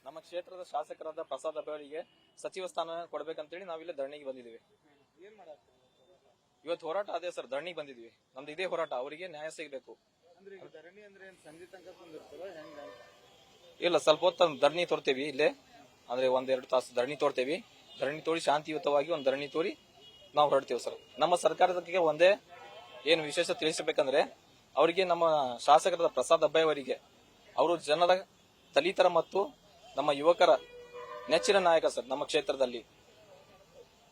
ನಮ್ಮ ಕ್ಷೇತ್ರದ ಶಾಸಕರಾದ ಪ್ರಸಾದ್ ಅವರಿಗೆ ಸಚಿವ ಸ್ಥಾನ ಕೊಡ್ಬೇಕಂತೇಳಿ ನಾವಿಲ್ಲಿ ಧರಣಿಗೆ ಬಂದಿದ್ದೀವಿ. ಏನ್ ಮಾಡಾಕ್ತೀರಿ ಇವತ್ತು ಹೋರಾಟ ಅದೇ ಸರ್, ಧರಣಿಗೆ ಬಂದಿದ್ದೀವಿ. ನಮ್ದು ಇದೇ ಹೋರಾಟ, ಅವರಿಗೆ ನ್ಯಾಯ ಸಿಗಬೇಕು. ಅಂದ್ರೆ ಈಗ ಧರಣಿ ಅಂದ್ರೆ ಏನ್ ಸಂಜೆ ತನಕ ಕುಂದಿರ್ತಾರೋ ಹೆಂಗ? ಇಲ್ಲ, ಸ್ವಲ್ಪ ಹೊತ್ತು ಧರಣಿ ತೋರ್ತೇವಿ ಇಲ್ಲೇ, ಅಂದ್ರೆ 1-2 ತಾಸು ಧರಣಿ ತೋರ್ತೇವಿ. ಧರಣಿ ತೋರಿ ಶಾಂತಿಯುತವಾಗಿ ಒಂದು ಧರಣಿ ತೋರಿ ನಾವು ಹೊರಡ್ತೇವೆ ಸರ್. ನಮ್ಮ ಸರ್ಕಾರಕ್ಕೆ ಒಂದೇ ಏನು ವಿಶೇಷ ತಿಳಿಸಬೇಕಂದ್ರೆ, ಅವರಿಗೆ ನಮ್ಮ ಶಾಸಕರಾದ ಪ್ರಸಾದ್ ಅಬ್ಬಾಯಿ ಅವರಿಗೆ, ಅವರು ಜನರ, ದಲಿತರ ಮತ್ತು ನಮ್ಮ ಯುವಕರ ನೆಚ್ಚಿನ ನಾಯಕ ಸರ್. ನಮ್ಮ ಕ್ಷೇತ್ರದಲ್ಲಿ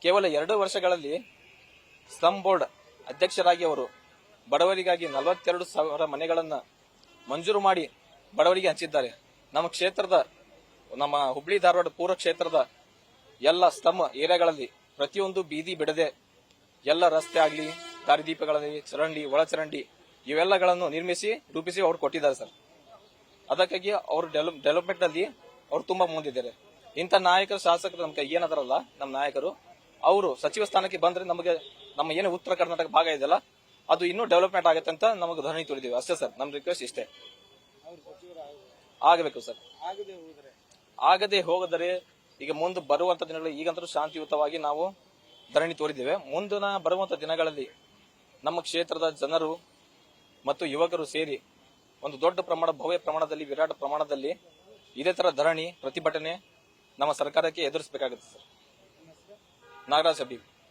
ಕೇವಲ 2 ವರ್ಷಗಳಲ್ಲಿ ಸ್ಲಂ ಬೋರ್ಡ್ ಅಧ್ಯಕ್ಷರಾಗಿ ಅವರು ಬಡವರಿಗಾಗಿ 42,000 ಮನೆಗಳನ್ನ ಮಂಜೂರು ಮಾಡಿ ಬಡವರಿಗೆ ಹಂಚಿದ್ದಾರೆ. ನಮ್ಮ ಕ್ಷೇತ್ರದ, ನಮ್ಮ ಹುಬ್ಳಿ ಧಾರವಾಡ ಪೂರ್ವ ಕ್ಷೇತ್ರದ ಎಲ್ಲ ಸ್ಲಂ ಏರಿಯಾಗಳಲ್ಲಿ ಪ್ರತಿಯೊಂದು ಬೀದಿ ಬಿಡದೆ ಎಲ್ಲ ರಸ್ತೆ ಆಗ್ಲಿ, ದಾರಿದೀಪಗಳಲ್ಲಿ, ಚರಂಡಿ, ಒಳಚರಂಡಿ ಇವೆಲ್ಲಗಳನ್ನು ರೂಪಿಸಿ ಅವರು ಕೊಟ್ಟಿದ್ದಾರೆ ಸರ್. ಅದಕ್ಕಾಗಿ ಅವರು ಡೆವಲಪ್ಮೆಂಟ್ ಅಲ್ಲಿ ಅವರು ತುಂಬಾ ಮುಂದಿದ್ದಾರೆ. ಇಂಥ ನಾಯಕರು, ಶಾಸಕರು ನಮ್ಗೆ ಏನದಾರಲ್ಲ ನಮ್ಮ ನಾಯಕರು, ಅವರು ಸಚಿವ ಸ್ಥಾನಕ್ಕೆ ಬಂದ್ರೆ ನಮಗೆ ನಮ್ಮ ಏನು ಉತ್ತರ ಕರ್ನಾಟಕ ಭಾಗ ಇದೆಯಲ್ಲ ಅದು ಇನ್ನೂ ಡೆವಲಪ್ಮೆಂಟ್ ಆಗುತ್ತೆ ಅಂತ ನಮಗೆ ಧರಣಿ ತೋರಿದೀವಿ ಅಷ್ಟೇ ಸರ್. ನಮ್ ರಿಕ್ವೆಸ್ಟ್ ಇಷ್ಟೇ, ಆಗಬೇಕು ಸರ್. ಆಗದೆ ಹೋಗದರೆ ಈಗ ಮುಂದೆ ಬರುವಂತ ದಿನಗಳಲ್ಲಿ, ಈಗಂತೂ ಶಾಂತಿಯುತವಾಗಿ ನಾವು ಧರಣಿ ತೋರಿದ್ದೇವೆ. ಮುಂದಿನ ಬರುವಂತ ದಿನಗಳಲ್ಲಿ ನಮ್ಮ ಕ್ಷೇತ್ರದ ಜನರು ಮತ್ತು ಯುವಕರು ಸೇರಿ ಒಂದು ದೊಡ್ಡ ಪ್ರಮಾಣ, ಭವ್ಯ ಪ್ರಮಾಣದಲ್ಲಿ, ವಿರಾಟ ಪ್ರಮಾಣದಲ್ಲಿ ಇದೇ ತರ ಧರಣಿ, ಪ್ರತಿಭಟನೆ ನಮ್ಮ ಸರ್ಕಾರಕ್ಕೆ ಎದುರಿಸಬೇಕಾಗುತ್ತೆ ಸರ್. ನಾಗರಾಜ್ ಹಬೀಬ್.